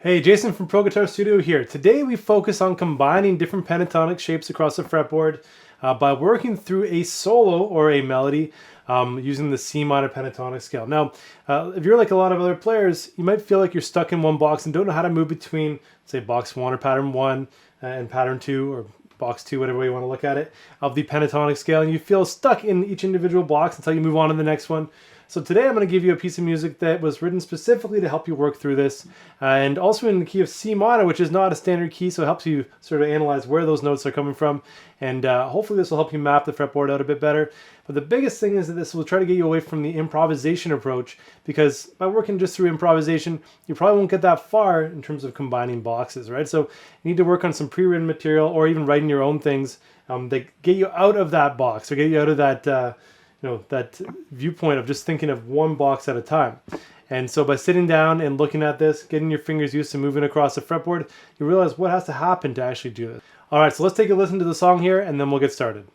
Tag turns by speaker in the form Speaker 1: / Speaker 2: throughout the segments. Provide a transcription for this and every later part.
Speaker 1: Hey, Jason from Pro Guitar Studio here. Today we focus on combining different pentatonic shapes across the fretboard by working through a solo or a melody using the C minor pentatonic scale. Now, if you're like a lot of other players, you might feel like you're stuck in one box and don't know how to move between, say, box 1 or pattern 1 and pattern 2 or box 2, whatever way you want to look at it, of the pentatonic scale, and you feel stuck in each individual box until you move on to the next one. So today I'm going to give you a piece of music that was written specifically to help you work through this, and also in the key of C minor, which is not a standard key, so it helps you sort of analyze where those notes are coming from, and hopefully this will help you map the fretboard out a bit better. But the biggest thing is that this will try to get you away from the improvisation approach, because by working just through improvisation, you probably won't get that far in terms of combining boxes, right? So you need to work on some pre-written material or even writing your own things that get you out of that box or get you out of that that viewpoint of just thinking of one box at a time. And so by sitting down and looking at this, getting your fingers used to moving across the fretboard, you realize what has to happen to actually do this. All right, so let's take a listen to the song here and then we'll get started.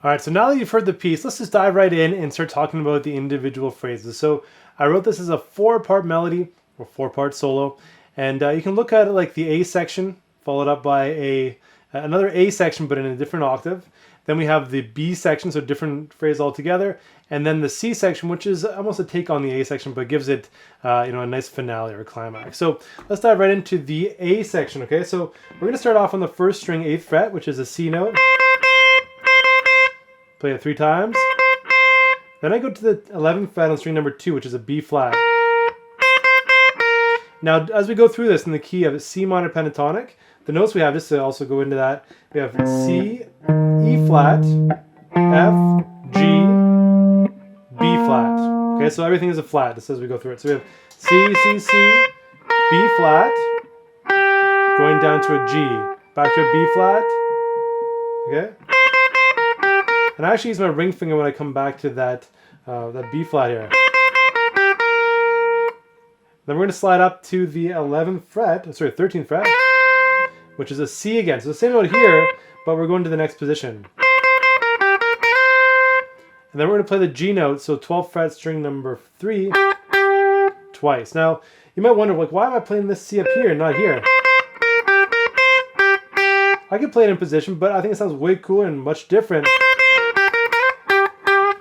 Speaker 1: All right, so now that you've heard the piece, let's just dive right in and start talking about the individual phrases. So I wrote this as a 4-part melody or 4-part solo, and you can look at it like the A section followed up by another A section but in a different octave. Then we have the B section, so different phrase altogether, and then the C section, which is almost a take on the A section but gives it a nice finale or climax. So let's dive right into the A section. Okay, so we're going to start off on the first string, 8th fret, which is a C note. Play it 3 times. Then I go to the 11th fret on string number 2, which is a B flat. Now, as we go through this in the key of C minor pentatonic, the notes we have, just to also go into that, we have C, E flat, F, G, B flat. Okay, so everything is a flat just as we go through it. So we have C, C, C, B flat, going down to a G, back to a B flat. Okay. And I actually use my ring finger when I come back to that B flat here. Then we're going to slide up to the 13th fret, which is a C again. So the same note here, but we're going to the next position. And then we're going to play the G note, so 12th fret, string number 3, twice. Now, you might wonder, like, why am I playing this C up here and not here? I could play it in position, but I think it sounds way cooler and much different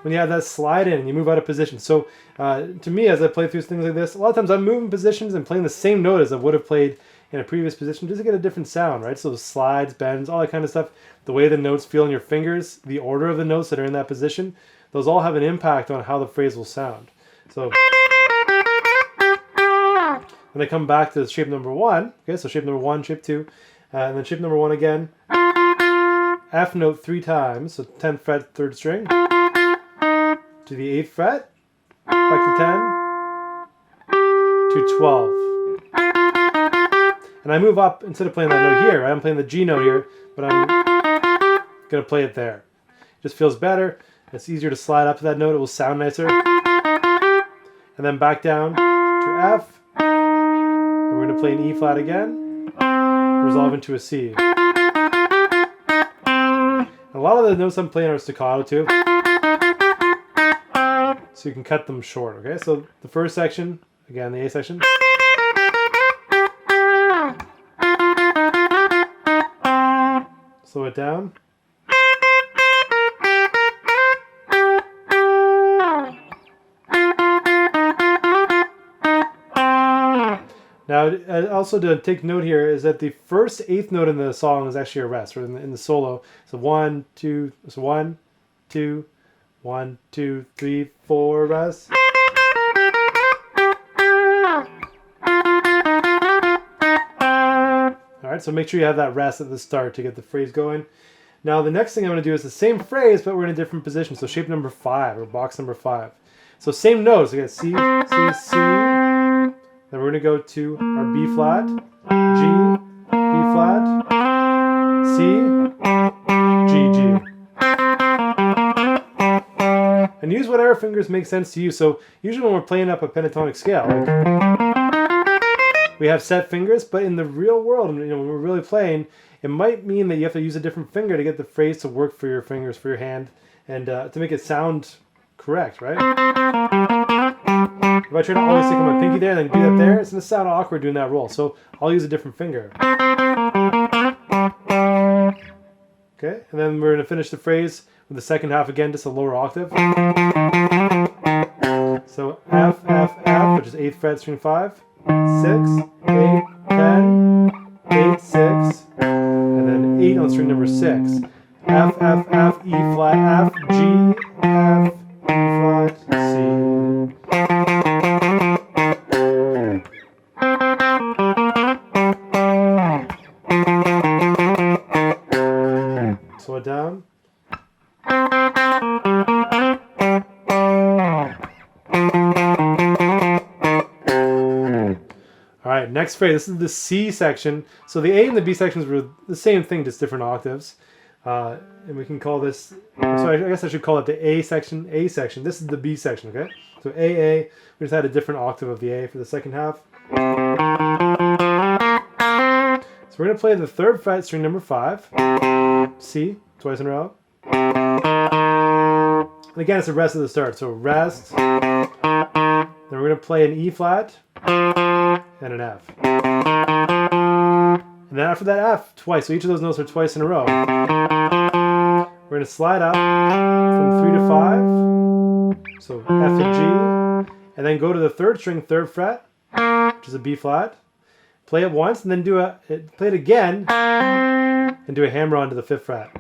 Speaker 1: when you have that slide in and you move out of position. So to me, as I play through things like this, a lot of times I'm moving positions and playing the same note as I would have played in a previous position just to get a different sound, right? So the slides, bends, all that kind of stuff, the way the notes feel in your fingers, the order of the notes that are in that position, those all have an impact on how the phrase will sound. So when I come back to shape number 1, okay, so shape number 1, shape 2, and then shape number 1 again, F note 3 times, so 10th fret, 3rd string, to the 8th fret, back to 10, to 12. And I move up, instead of playing that note here, right? I'm playing the G note here, but I'm going to play it there. It just feels better. It's easier to slide up to that note. It will sound nicer. And then back down to F. And we're going to play an E flat again, resolve into a C. And a lot of the notes I'm playing are staccato too, so you can cut them short, okay? So the first section, again, the A section. Slow it down. Now, also to take note here is that the first 8th note in the song is actually a rest, or in the solo. So 1, 2, so 1, 2, 1, 2, 3, 4, rest. All right, so make sure you have that rest at the start to get the phrase going. Now the next thing I'm going to do is the same phrase, but we're in a different position. So shape number 5, or box number 5. So same notes, again, C, C, C. Then we're going to go to our B flat, G, B flat, C, G, G. and use whatever fingers make sense to you. So usually when we're playing up a pentatonic scale, we have set fingers, but in the real world, when we're really playing, it might mean that you have to use a different finger to get the phrase to work for your fingers, for your hand, and to make it sound correct, right? If I try to always stick my pinky there and then do that there, it's going to sound awkward doing that roll. So I'll use a different finger. Okay, and then we're going to finish the phrase with the second half again, just a lower octave. So F, F, F, which is 8th fret, string 5, 6, 8, 10, 8, 6, and then 8 on string number 6. F, F, F, E flat, F, G, F, E flat, C. Slow it down. All right, next phrase. This is the C section. So the A and the B sections were the same thing, just different octaves. And we can call this, so I guess I should call it the A section, A section. This is the B section, okay? So A, we just had a different octave of the A for the second half. So we're going to play the 3rd fret, string number 5, C, twice in a row. And again, it's the rest of the start. So rest, then we're going to play an E flat and an F. And then after that F, twice. So each of those notes are twice in a row. We're going to slide up from 3 to 5. So F to G. And then go to the 3rd string, 3rd fret, which is a B flat. Play it once, and then play it again, and do a hammer onto the 5th fret.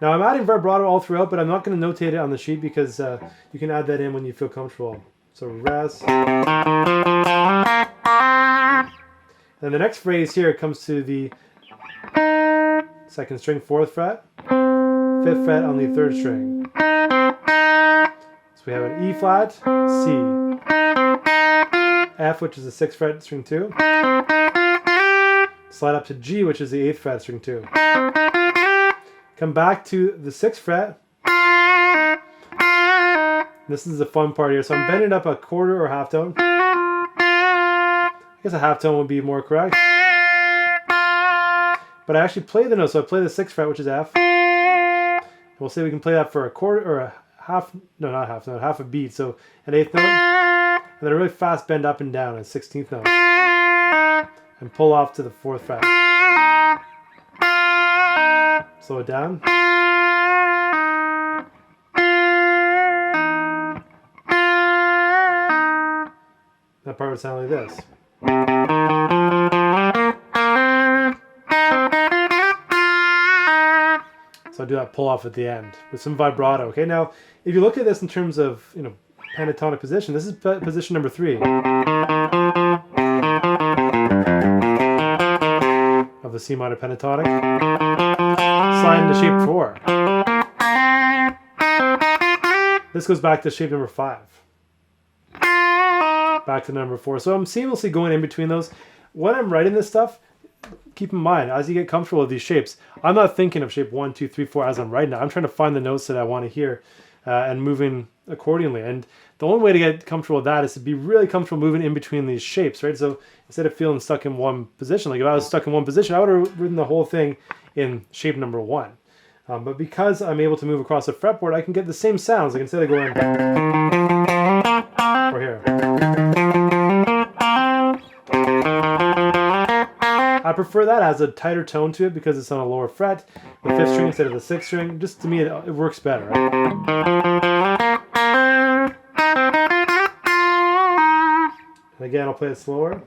Speaker 1: Now I'm adding vibrato all throughout, but I'm not going to notate it on the sheet because you can add that in when you feel comfortable. So rest. And the next phrase here comes to the 2nd string, 4th fret, 5th fret on the 3rd string. So we have an E flat, C, F, which is the 6th fret, string 2. Slide up to G, which is the 8th fret, string 2. Come back to the 6th fret. This is the fun part here. So I'm bending up a quarter or half tone. I guess a half tone would be more correct. But I actually play the note. So I play the 6th fret, which is F. And we'll say we can play that for a quarter or a half, no, not half note, half a beat. So an 8th note. And then a really fast bend up and down, a 16th note. And pull off to the 4th fret. Slow it down. That part would sound like this. So I do that pull off at the end with some vibrato. Okay, now if you look at this in terms of pentatonic position, this is position number 3 of the C minor pentatonic. Slide into shape 4. This goes back to shape number 5. Back to number 4. So I'm seamlessly going in between those. When I'm writing this stuff, keep in mind, as you get comfortable with these shapes, I'm not thinking of shape 1, 2, 3, 4 as I'm writing it. I'm trying to find the notes that I want to hear and moving accordingly. And the only way to get comfortable with that is to be really comfortable moving in between these shapes, right? So instead of feeling stuck in one position, like if I was stuck in one position, I would have written the whole thing in shape number 1. But because I'm able to move across the fretboard, I can get the same sounds. Like instead of going or here. I prefer that as a tighter tone to it because it's on a lower fret, the 5th string instead of the 6th string. Just to me, it works better. Right? And again, I'll play it slower.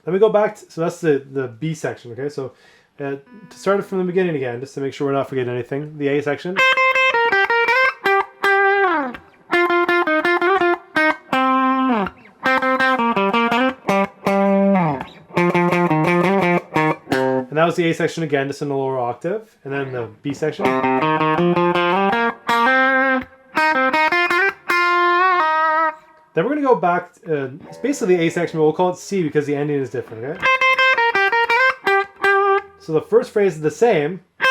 Speaker 1: Let me go back to, so that's the B section, okay? So to start it from the beginning again, just to make sure we're not forgetting anything. The A section. And that was the A section again, just in the lower octave. And then the B section. Then we're going to go back, it's basically the A section, but we'll call it C because the ending is different, okay? So the first phrase is the same. And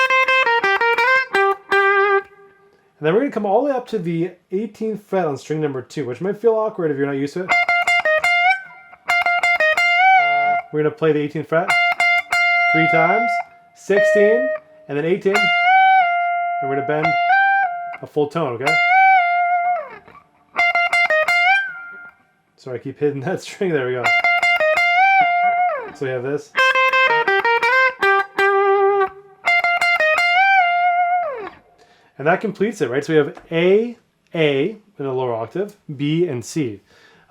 Speaker 1: then we're going to come all the way up to the 18th fret on string number 2, which might feel awkward if you're not used to it. We're going to play the 18th fret 3 times, 16, and then 18. And we're going to bend a full tone, okay? Sorry, I keep hitting that string. There we go. So we have this. And that completes it, right? So we have A in a lower octave, B, and C.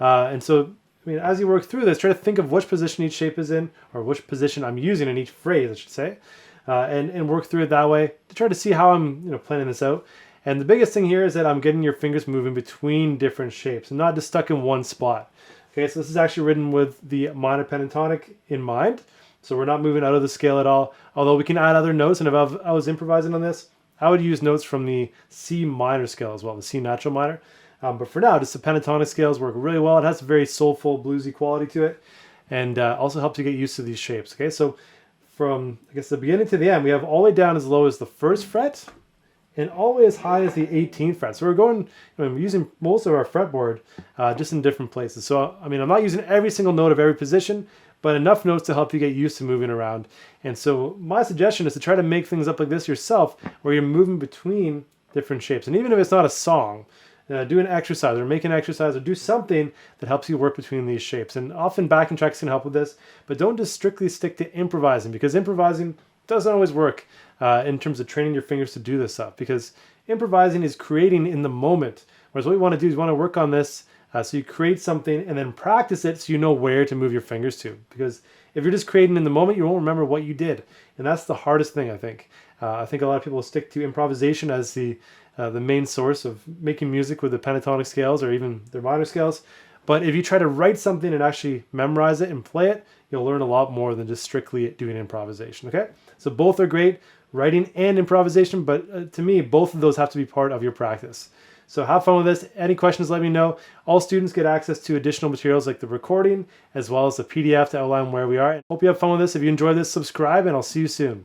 Speaker 1: And so, I mean, as you work through this, try to think of which position each shape is in, or which position I'm using in each phrase, I should say, and work through it that way to try to see how I'm planning this out. And the biggest thing here is that I'm getting your fingers moving between different shapes and not just stuck in one spot. Okay, so this is actually written with the minor pentatonic in mind. So we're not moving out of the scale at all, although we can add other notes. And if I was improvising on this, I would use notes from the C minor scale as well, the C natural minor. But for now, just the pentatonic scales work really well. It has a very soulful, bluesy quality to it, and also helps you get used to these shapes. Okay, so from, I guess, the beginning to the end, we have all the way down as low as the 1st fret, and all the way as high as the 18th fret. So we're going, we're using most of our fretboard just in different places. So, I mean, I'm not using every single note of every position, but enough notes to help you get used to moving around. And so my suggestion is to try to make things up like this yourself, where you're moving between different shapes. And even if it's not a song, do an exercise or make an exercise or do something that helps you work between these shapes. And often backing tracks can help with this, but don't just strictly stick to improvising, because improvising doesn't always work in terms of training your fingers to do this stuff, because improvising is creating in the moment. Whereas what you want to do is you want to work on this so you create something and then practice it so you know where to move your fingers to. Because if you're just creating in the moment, you won't remember what you did. And that's the hardest thing, I think. I think a lot of people stick to improvisation as the main source of making music with the pentatonic scales or even their minor scales. But if you try to write something and actually memorize it and play it, you'll learn a lot more than just strictly doing improvisation, okay? So both are great, writing and improvisation, but to me, both of those have to be part of your practice. So have fun with this. Any questions, let me know. All students get access to additional materials like the recording, as well as the PDF to outline where we are. Hope you have fun with this. If you enjoyed this, subscribe, and I'll see you soon.